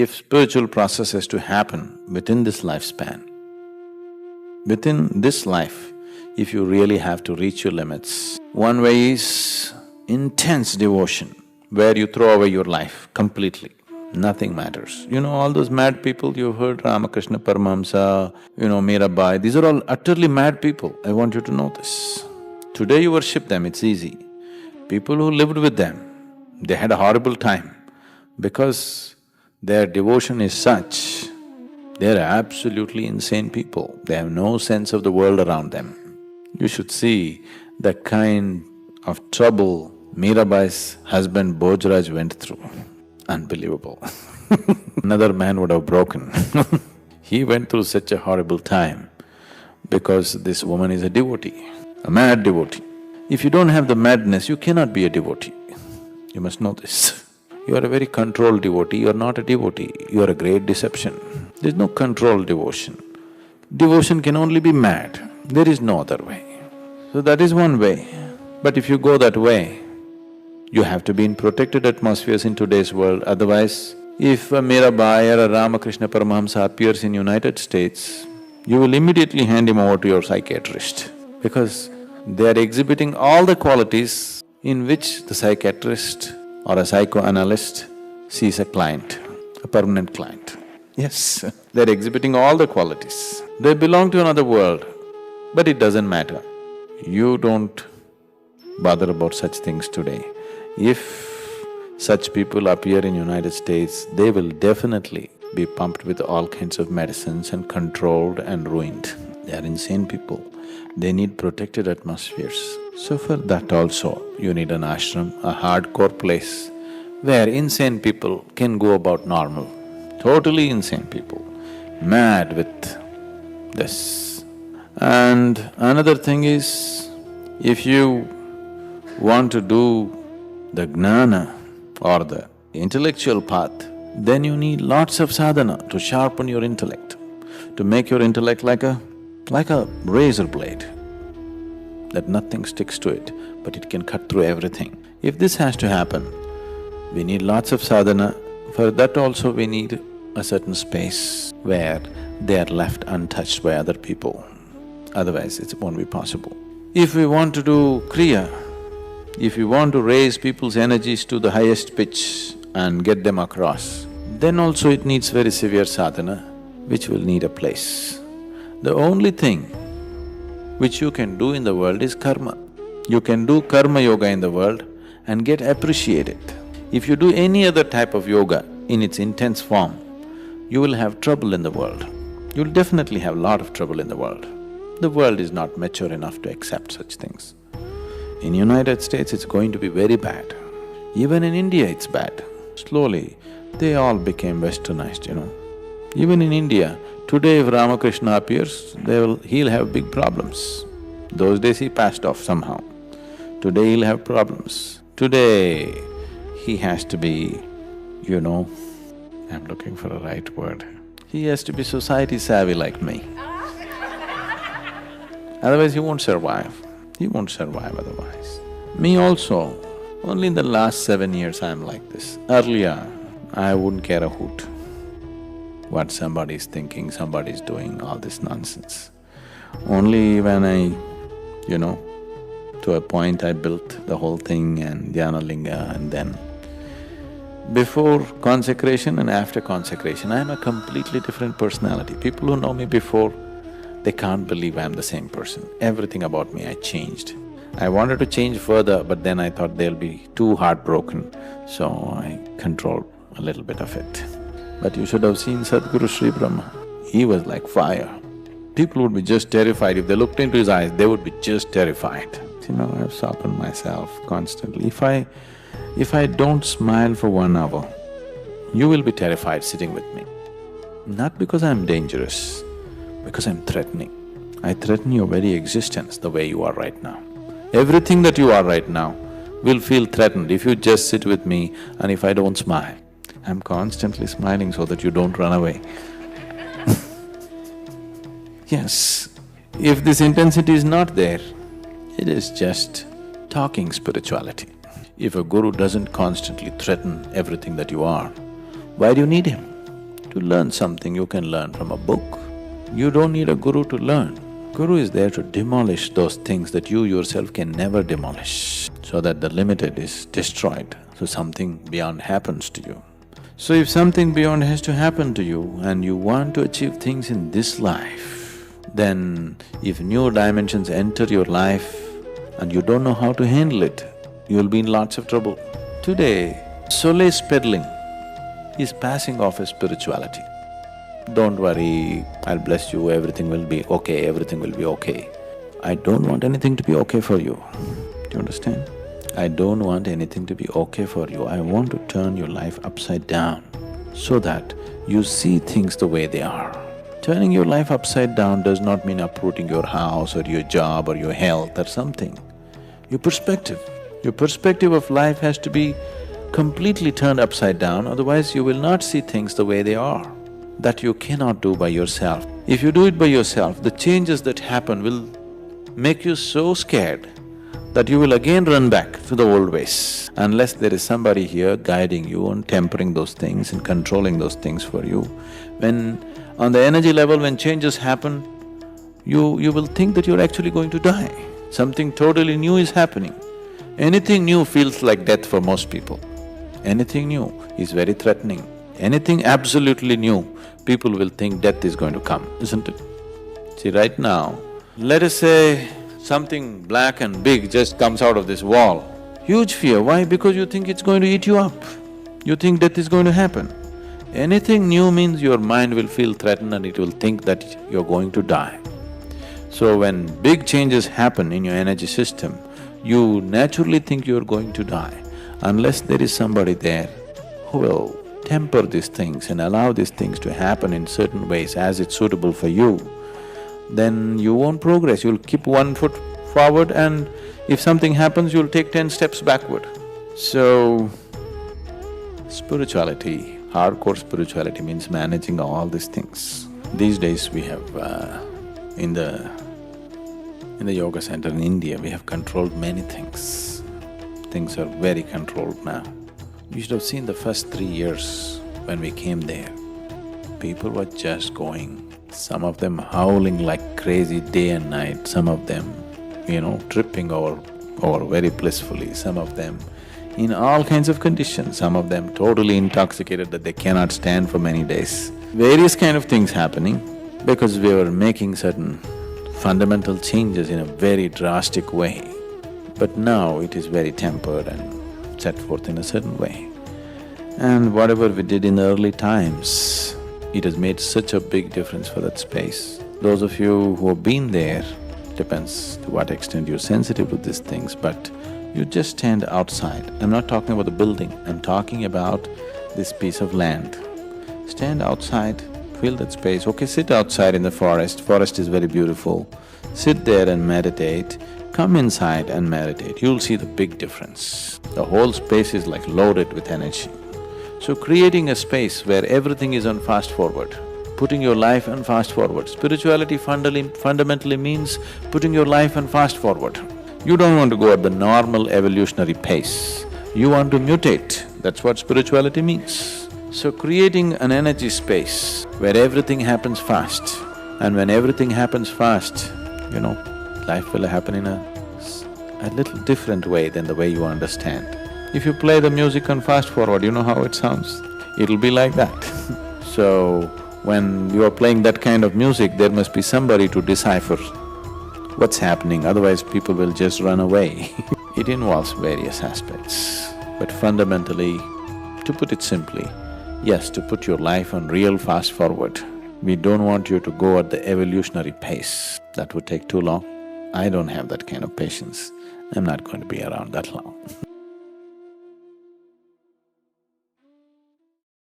if spiritual process has to happen within this lifespan, within this life, if you really have to reach your limits, one way is intense devotion, where you throw away your life completely. Nothing matters. You know, all those mad people you've heard, Ramakrishna Paramahamsa, Mirabai, these are all utterly mad people. I want you to know this. Today you worship them, it's easy. People who lived with them, they had a horrible time because their devotion is such, they're absolutely insane people. They have no sense of the world around them. You should see the kind of trouble Mirabai's husband Bhojraj went through. Unbelievable. Another man would have broken. He went through such a horrible time because this woman is a devotee, a mad devotee. If you don't have the madness, you cannot be a devotee. You must know this. You are a very controlled devotee, you are not a devotee, you are a great deception. There is no controlled devotion. Devotion can only be mad, there is no other way. So that is one way. But if you go that way, you have to be in protected atmospheres in today's world, otherwise, if a Mirabai or a Ramakrishna Paramahamsa appears in United States, you will immediately hand him over to your psychiatrist because they are exhibiting all the qualities in which the psychiatrist or a psychoanalyst sees a client, a permanent client. Yes, they're exhibiting all the qualities. They belong to another world, but it doesn't matter. You don't bother about such things today. If such people appear in United States, they will definitely be pumped with all kinds of medicines and controlled and ruined. They are insane people. They need protected atmospheres. So for that also, you need an ashram, a hardcore place where insane people can go about normal, totally insane people, mad with this. And another thing is, if you want to do the jnana or the intellectual path, then you need lots of sadhana to sharpen your intellect, to make your intellect like a razor blade, that nothing sticks to it, but it can cut through everything. If this has to happen, we need lots of sadhana. For that also we need a certain space where they are left untouched by other people, otherwise it won't be possible. If we want to do kriya, if we want to raise people's energies to the highest pitch and get them across, then also it needs very severe sadhana, which will need a place. The only thing which you can do in the world is karma. You can do karma yoga in the world and get appreciated. If you do any other type of yoga in its intense form, you will have trouble in the world. You'll definitely have a lot of trouble in the world. The world is not mature enough to accept such things. In United States, it's going to be very bad. Even in India, it's bad. Slowly, they all became westernized, Even in India, today if Ramakrishna appears, he'll have big problems. Those days he passed off somehow. Today he'll have problems. Today, he has to be, I'm looking for a right word. He has to be society savvy like me. Otherwise he won't survive. He won't survive otherwise. Me also, only in the last 7 years I'm like this. Earlier, I wouldn't care a hoot what somebody's thinking, somebody's doing, all this nonsense. Only when to a point I built the whole thing and dhyana linga, and then before consecration and after consecration, I'm a completely different personality. People who know me before, they can't believe I'm the same person. Everything about me, I changed. I wanted to change further, but then I thought they'll be too heartbroken, so I controlled a little bit of it. But you should have seen Sadhguru Sri Brahma. He was like fire. People would be just terrified. If they looked into his eyes, they would be just terrified. I've softened myself constantly. If I don't smile for 1 hour, you will be terrified sitting with me. Not because I'm dangerous, because I'm threatening. I threaten your very existence the way you are right now. Everything that you are right now will feel threatened if you just sit with me and if I don't smile. I'm constantly smiling so that you don't run away. Yes, if this intensity is not there, it is just talking spirituality. If a guru doesn't constantly threaten everything that you are, why do you need him? To learn something, you can learn from a book. You don't need a guru to learn. Guru is there to demolish those things that you yourself can never demolish, so that the limited is destroyed, so something beyond happens to you. So if something beyond has to happen to you and you want to achieve things in this life, then if new dimensions enter your life and you don't know how to handle it, you'll be in lots of trouble. Today, solace peddling is passing off as spirituality. Don't worry, I'll bless you, everything will be okay, everything will be okay. I don't want anything to be okay for you. Do you understand? I don't want anything to be okay for you. I want to turn your life upside down so that you see things the way they are. Turning your life upside down does not mean uprooting your house or your job or your health or something. Your perspective of life has to be completely turned upside down, otherwise you will not see things the way they are. That you cannot do by yourself. If you do it by yourself, the changes that happen will make you so scared that you will again run back to the old ways. Unless there is somebody here guiding you and tempering those things and controlling those things for you, when on the energy level, when changes happen, you will think that you're actually going to die. Something totally new is happening. Anything new feels like death for most people. Anything new is very threatening. Anything absolutely new, people will think death is going to come, isn't it? See, right now, let us say something black and big just comes out of this wall. Huge fear, why? Because you think it's going to eat you up. You think death is going to happen. Anything new means your mind will feel threatened and it will think that you're going to die. So when big changes happen in your energy system, you naturally think you're going to die. Unless there is somebody there who will temper these things and allow these things to happen in certain ways as it's suitable for you, then you won't progress. You'll keep 1 foot forward and if something happens, you'll take 10 steps backward. So, spirituality, hardcore spirituality means managing all these things. These days we have, in the yoga center in India, we have controlled many things. Things are very controlled now. You should have seen the first 3 years when we came there. People were just going, some of them howling like crazy day and night, some of them, tripping over very blissfully, some of them in all kinds of conditions, some of them totally intoxicated that they cannot stand for many days. Various kind of things happening because we were making certain fundamental changes in a very drastic way. But now it is very tempered and set forth in a certain way. And whatever we did in the early times, it has made such a big difference for that space. Those of you who have been there, depends to what extent you're sensitive to these things, but you just stand outside. I'm not talking about the building, I'm talking about this piece of land. Stand outside, feel that space. Okay, sit outside in the forest is very beautiful. Sit there and meditate. Come inside and meditate, you'll see the big difference. The whole space is like loaded with energy. So creating a space where everything is on fast forward, putting your life on fast forward. Spirituality fundamentally means putting your life on fast forward. You don't want to go at the normal evolutionary pace, you want to mutate, that's what spirituality means. So creating an energy space where everything happens fast, and when everything happens fast, life will happen in a little different way than the way you understand. If you play the music on fast forward, you know how it sounds? It'll be like that. So, when you are playing that kind of music, there must be somebody to decipher what's happening, otherwise people will just run away. It involves various aspects, but fundamentally, to put it simply, yes, to put your life on real fast forward. We don't want you to go at the evolutionary pace, that would take too long. I don't have that kind of patience, I'm not going to be around that long